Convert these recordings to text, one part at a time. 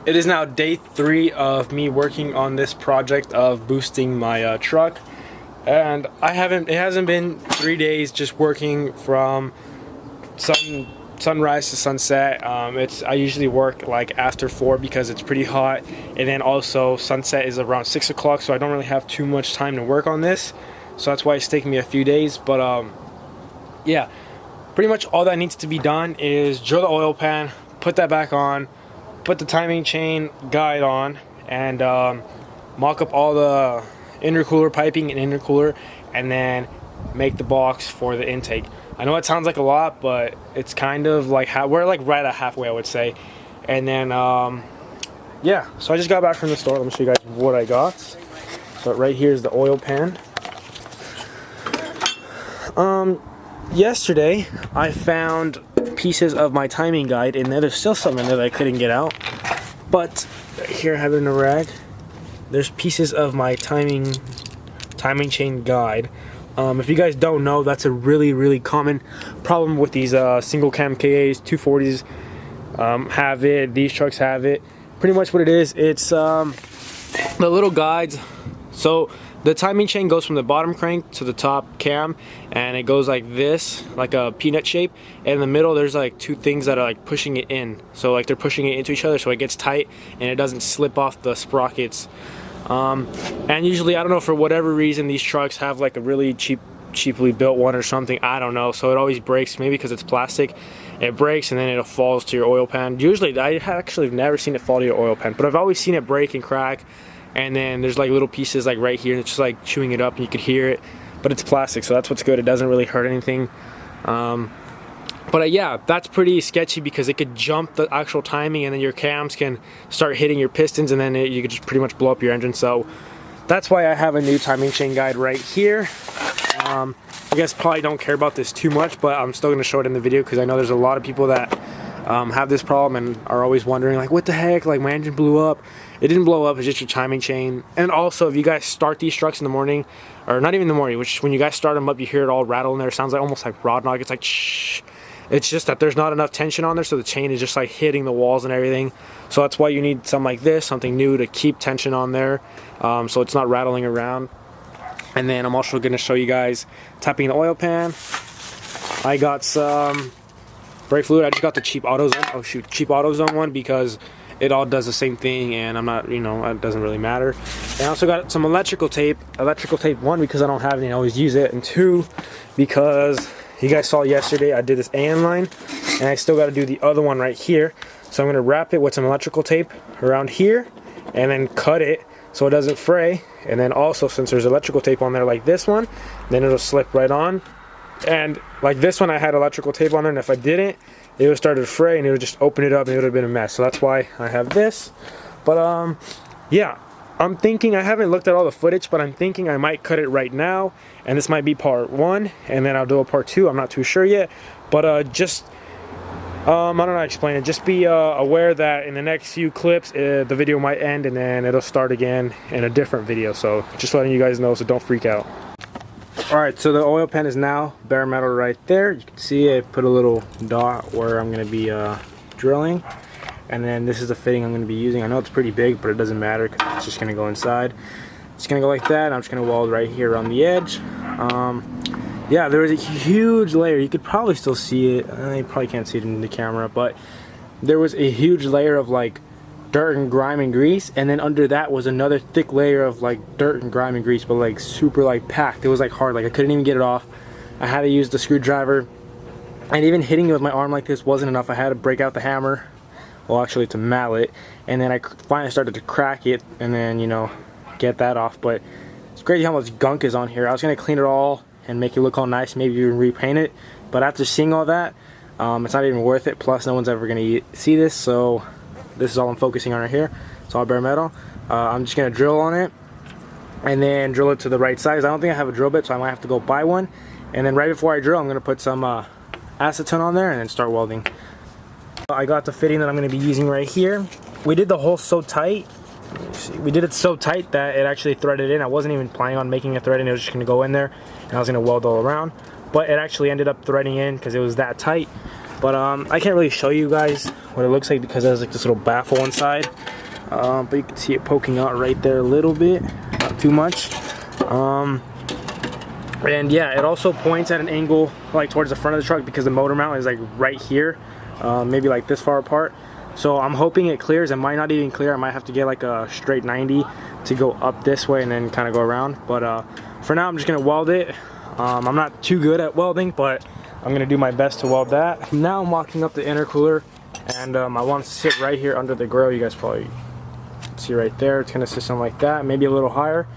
It is now day 3 of me working on this project of boosting my truck, and it hasn't been 3 days just working from sunrise to sunset. I usually work like after 4 because it's pretty hot, and then also sunset is around 6 o'clock, so I don't really have too much time to work on this, so that's why it's taking me a few days. But yeah, pretty much all that needs to be done is drill the oil pan, put that back on, put the timing chain guide on, and mock up all the intercooler piping and intercooler, and then make the box for the intake. I know it sounds like a lot, but it's kind of like we're like right at halfway, I would say. And then yeah, so I just got back from the store. Let me show you guys what I got. So right here is the oil pan. Yesterday I found pieces of my timing guide in there. There's still some in there that I couldn't get out, but here I have it in a rag. There's pieces of my timing chain guide. If you guys don't know, that's a really common problem with these single cam KAs. 240s have it, these trucks have it. Pretty much what it is, it's the little guides. So the timing chain goes from the bottom crank to the top cam, and it goes like this, like a peanut shape, and in the middle there's like 2 things that are like pushing it in, so like they're pushing it into each other so it gets tight and it doesn't slip off the sprockets. And usually, I don't know, for whatever reason, these trucks have like a really cheaply built one or something, I don't know, so it always breaks. Maybe because it's plastic, it breaks and then it falls to your oil pan. Usually I actually have never seen it fall to your oil pan, but I've always seen it break and crack, and then there's like little pieces like right here, and it's just like chewing it up and you could hear it, but it's plastic, so that's what's good. It doesn't really hurt anything. But yeah, that's pretty sketchy because it could jump the actual timing, and then your cams can start hitting your pistons, and then you could just pretty much blow up your engine. So that's why I have a new timing chain guide right here. I guess probably don't care about this too much, but I'm still going to show it in the video because I know there's a lot of people that have this problem and are always wondering like, what the heck, like my engine blew up. It didn't blow up, it's just your timing chain. And also, if you guys start these trucks in the morning, or not even in the morning, which when you guys start them up, you hear it all rattle in there. It sounds like almost like rod knock. It's like shh. It's just that there's not enough tension on there, so the chain is just like hitting the walls and everything. So that's why you need something like this, something new to keep tension on there, so it's not rattling around. And then I'm also going to show you guys tapping the oil pan. I got some brake fluid. I just got the cheap AutoZone. Oh shoot, cheap AutoZone one, because it all does the same thing, and I'm not, you know, it doesn't really matter. And I also got some electrical tape. Electrical tape, 1, because I don't have any, I always use it, and 2, because you guys saw yesterday I did this AN line, and I still got to do the other one right here. So I'm going to wrap it with some electrical tape around here, and then cut it so it doesn't fray. And then also, since there's electrical tape on there like this one, then it'll slip right on. And like this one, I had electrical tape on there, and if I didn't, it would start to fray and it would just open it up and it would have been a mess. So that's why I have this. But yeah, I'm thinking, I haven't looked at all the footage, but I'm thinking I might cut it right now, and this might be part 1, and then I'll do a part 2. I'm not too sure yet, but just I don't know how to explain it. Just be aware that in the next few clips the video might end, and then it'll start again in a different video. So just letting you guys know, so don't freak out. Alright, so the oil pan is now bare metal right there. You can see I put a little dot where I'm going to be drilling. And then this is the fitting I'm going to be using. I know it's pretty big, but it doesn't matter because it's just going to go inside. It's going to go like that. I'm just going to weld right here on the edge. Yeah, there was a huge layer. You could probably still see it. You probably can't see it in the camera, but there was a huge layer of like dirt and grime and grease, and then under that was another thick layer of like dirt and grime and grease, but like super like packed. It was like hard, like I couldn't even get it off. I had to use the screwdriver, and even hitting it with my arm like this wasn't enough. I had to break out the hammer, well actually it's a mallet, and then I finally started to crack it, and then, you know, get that off. But it's crazy how much gunk is on here. I was gonna clean it all and make it look all nice, maybe even repaint it, but after seeing all that, it's not even worth it. Plus no one's ever gonna see this, so this is all I'm focusing on right here. It's all bare metal. I'm just gonna drill on it and then drill it to the right size. I don't think I have a drill bit, so I might have to go buy one. And then right before I drill, I'm gonna put some acetone on there and then start welding. I got the fitting that I'm gonna be using right here. We did the hole so tight. We did it so tight that it actually threaded in. I wasn't even planning on making a thread in. It was just gonna go in there and I was gonna weld all around. But it actually ended up threading in because it was that tight. But I can't really show you guys what it looks like because there's like this little baffle inside. But you can see it poking out right there a little bit, not too much. And yeah, it also points at an angle like towards the front of the truck because the motor mount is like right here, maybe like this far apart. So I'm hoping it clears. It might not even clear. I might have to get like a straight 90 to go up this way and then kind of go around. But for now, I'm just gonna weld it. I'm not too good at welding, but I'm gonna do my best to weld that. Now I'm walking up the intercooler, and I want to sit right here under the grill. You guys probably see right there. It's gonna sit something like that, maybe a little higher.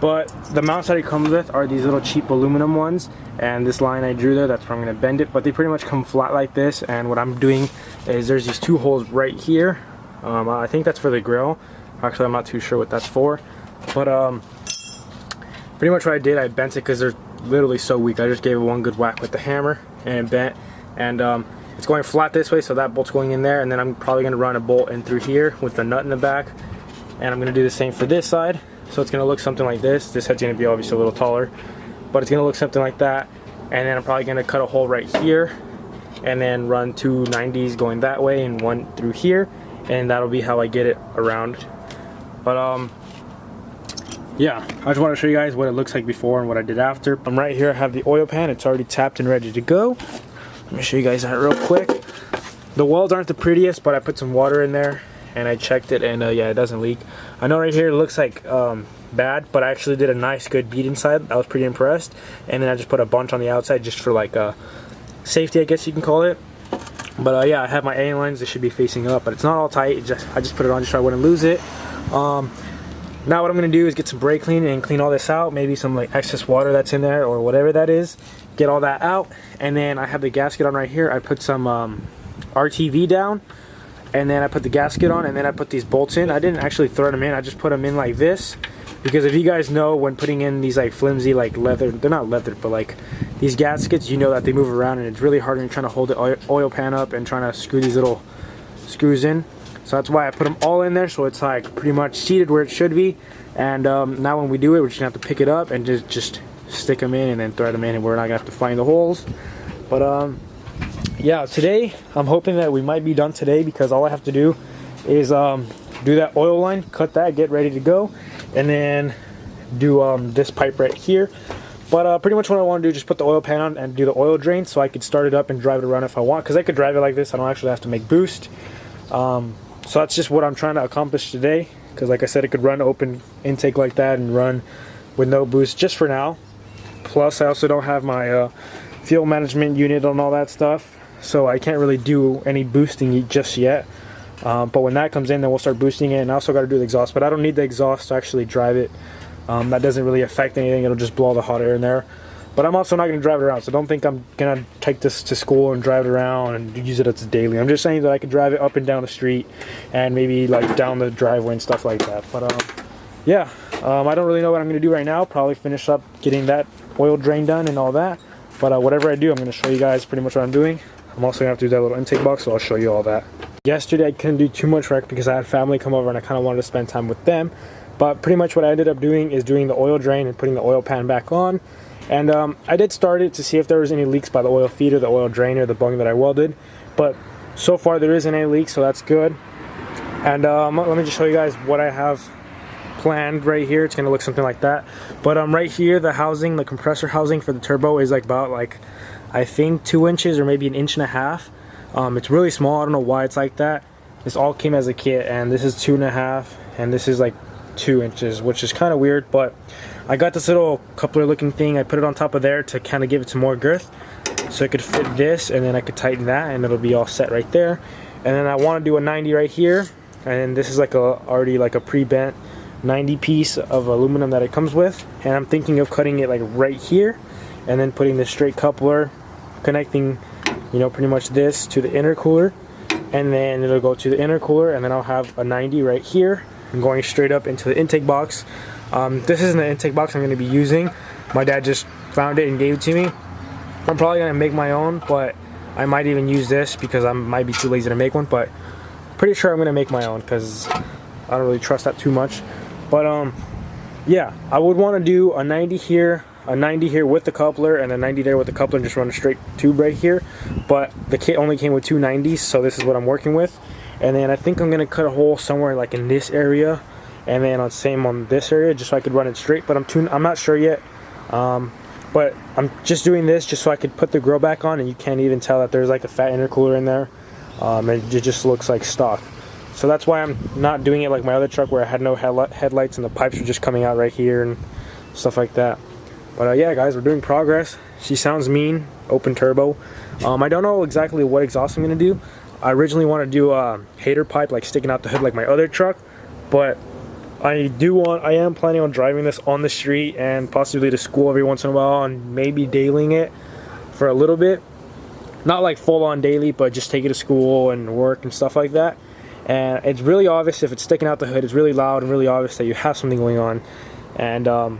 But the mounts that it comes with are these little cheap aluminum ones, and this line I drew there, that's where I'm gonna bend it. But they pretty much come flat like this, and what I'm doing is there's these two holes right here. I think that's for the grill. Actually, I'm not too sure what that's for, but pretty much what I did, I bent it because they're literally so weak. I just gave it one good whack with the hammer and it bent, and it's going flat this way, so that bolt's going in there, and then I'm probably gonna run a bolt in through here with the nut in the back, and I'm gonna do the same for this side. So it's gonna look something like this. This head's gonna be obviously a little taller, but it's gonna look something like that. And then I'm probably gonna cut a hole right here, and then run two 90s going that way and one through here, and that'll be how I get it around. But yeah, I just want to show you guys what it looks like before and what I did after. I'm right here. I have the oil pan. It's already tapped and ready to go. Let me show you guys that real quick. The welds aren't the prettiest, but I put some water in there and I checked it, and yeah, it doesn't leak. I know right here it looks like bad, but I actually did a nice good bead inside. I was pretty impressed, and then I just put a bunch on the outside just for like safety, I guess you can call it. But yeah, I have my A lines. They should be facing up, but it's not all tight. I just put it on just so I wouldn't lose it. Now what I'm gonna do is get some brake clean and clean all this out. Maybe some like excess water that's in there or whatever that is. Get all that out, and then I have the gasket on right here. I put some RTV down, and then I put the gasket on, and then I put these bolts in. I didn't actually thread them in. I just put them in like this, because if you guys know, when putting in these like flimsy like leather, they're not leather, but like these gaskets, you know that they move around, and it's really hard when you're trying to hold the oil pan up and trying to screw these little screws in. So that's why I put them all in there, so it's like pretty much seated where it should be. And now when we do it, we're just gonna have to pick it up and just stick them in and then thread them in, and we're not gonna have to find the holes. But yeah, today I'm hoping that we might be done today, because all I have to do is do that oil line, cut that, get ready to go, and then do this pipe right here. But pretty much what I want to do is just put the oil pan on and do the oil drain, so I could start it up and drive it around if I want, because I could drive it like this. I don't actually have to make boost. So that's just what I'm trying to accomplish today, because like I said, it could run open intake like that and run with no boost just for now. Plus I also don't have my fuel management unit and all that stuff, so I can't really do any boosting just yet. But when that comes in, then we'll start boosting it. And I also got to do the exhaust, but I don't need the exhaust to actually drive it. That doesn't really affect anything. It'll just blow the hot air in there. But I'm also not going to drive it around, so don't think I'm going to take this to school and drive it around and use it as daily. I'm just saying that I could drive it up and down the street and maybe like down the driveway and stuff like that. But yeah, I don't really know what I'm going to do right now. Probably finish up getting that oil drain done and all that. But whatever I do, I'm going to show you guys pretty much what I'm doing. I'm also going to have to do that little intake box, so I'll show you all that. Yesterday I couldn't do too much work because I had family come over and I kind of wanted to spend time with them. But pretty much what I ended up doing is doing the oil drain and putting the oil pan back on. And I did start it to see if there was any leaks by the oil feed or the oil drain or the bung that I welded. But so far there isn't any leaks, so that's good. And let me just show you guys what I have planned right here. It's going to look something like that. But right here, the housing, the compressor housing for the turbo is like about like, I think 2 inches or maybe 1.5 inches. It's really small. I don't know why it's like that. This all came as a kit, and this is 2.5, and this is like 2 inches, which is kind of weird. But I got this little coupler looking thing. I put it on top of there to kind of give it some more girth, so it could fit this, and then I could tighten that, and it'll be all set right there. And then I want to do a 90 right here, and this is like already like a pre-bent 90 piece of aluminum that it comes with. And I'm thinking of cutting it like right here, and then putting the straight coupler, connecting, you know, pretty much this to the intercooler, and then it'll go to the intercooler, and then I'll have a 90 right here and going straight up into the intake box. This isn't the intake box I'm going to be using. My dad just found it and gave it to me. I'm probably going to make my own, but I might even use this because I might be too lazy to make one. But pretty sure I'm going to make my own because I don't really trust that too much. But yeah, I would want to do a 90 here, a 90 here with the coupler and a 90 there with the coupler and just run a straight tube right here. But the kit only came with 2 90s, so this is what I'm working with. And then I think I'm gonna cut a hole somewhere like in this area, and then same on this area, just so I could run it straight. But I'm not sure yet. But I'm just doing this just so I could put the grill back on, and you can't even tell that there's like a fat intercooler in there. It just looks like stock. So that's why I'm not doing it like my other truck where I had no headlights and the pipes were just coming out right here and stuff like that. But yeah, guys, we're doing progress. She sounds mean, open turbo. I don't know exactly what exhaust I'm gonna do. I originally want to do a hater pipe, like sticking out the hood like my other truck, but I am planning on driving this on the street and possibly to school every once in a while, and maybe dailying it for a little bit. Not like full on daily, but just take it to school and work and stuff like that. And it's really obvious if it's sticking out the hood. It's really loud and really obvious that you have something going on. And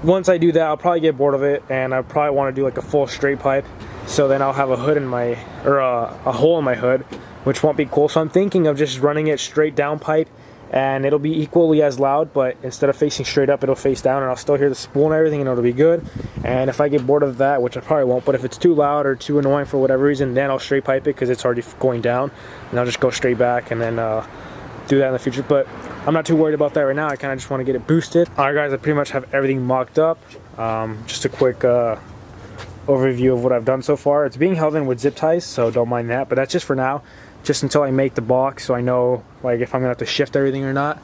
once I do that, I'll probably get bored of it, and I probably want to do like a full straight pipe. So then I'll have a hood in my, or a hole in my hood, which won't be cool. So I'm thinking of just running it straight down pipe, and it'll be equally as loud, but instead of facing straight up, it'll face down, and I'll still hear the spool and everything, and it'll be good. And if I get bored of that, which I probably won't, but if it's too loud or too annoying for whatever reason, then I'll straight pipe it because it's already going down, and I'll just go straight back and then do that in the future. But I'm not too worried about that right now. I kind of just want to get it boosted. Alright guys, I pretty much have everything mocked up. Just a quick overview of what I've done so far. It's being held in with zip ties, so don't mind that, but that's just for now, just until I make the box, so I know like if I'm gonna have to shift everything or not.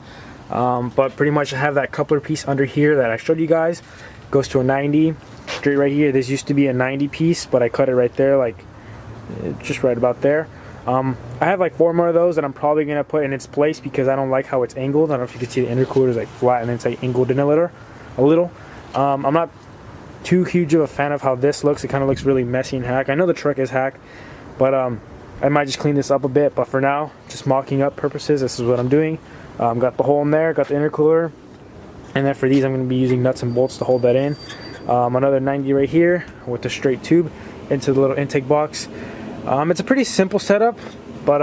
But pretty much I have that coupler piece under here that I showed you guys. It goes to a 90 straight right here. This used to be a 90 piece, but I cut it right there, like just right about there. I have like 4 more of those that I'm probably gonna put in its place because I don't like how it's angled. I don't know if you can see the intercooler is like flat and it's like angled in a little. I'm not too huge of a fan of how this looks. It kind of looks really messy and hack. I know the truck is hack, but I might just clean this up a bit. But for now, just mocking up purposes, this is what I'm doing. Got the hole in there, got the intercooler, and then for these I'm going to be using nuts and bolts to hold that in. Another 90 right here with the straight tube into the little intake box. It's a pretty simple setup, but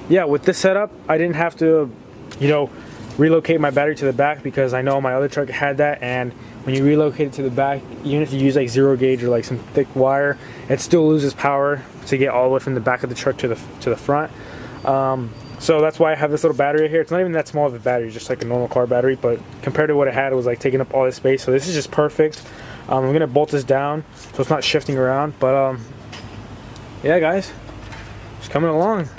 yeah, with this setup I didn't have to, you know, relocate my battery to the back, because I know my other truck had that, and when you relocate it to the back, even if you use like 0 gauge or like some thick wire, it still loses power to get all the way from the back of the truck to the front. So that's why I have this little battery here. It's not even that small of a battery, just like a normal car battery, but compared to what it had, it was like taking up all this space. So this is just perfect. I'm gonna bolt this down so it's not shifting around, but yeah guys, just coming along.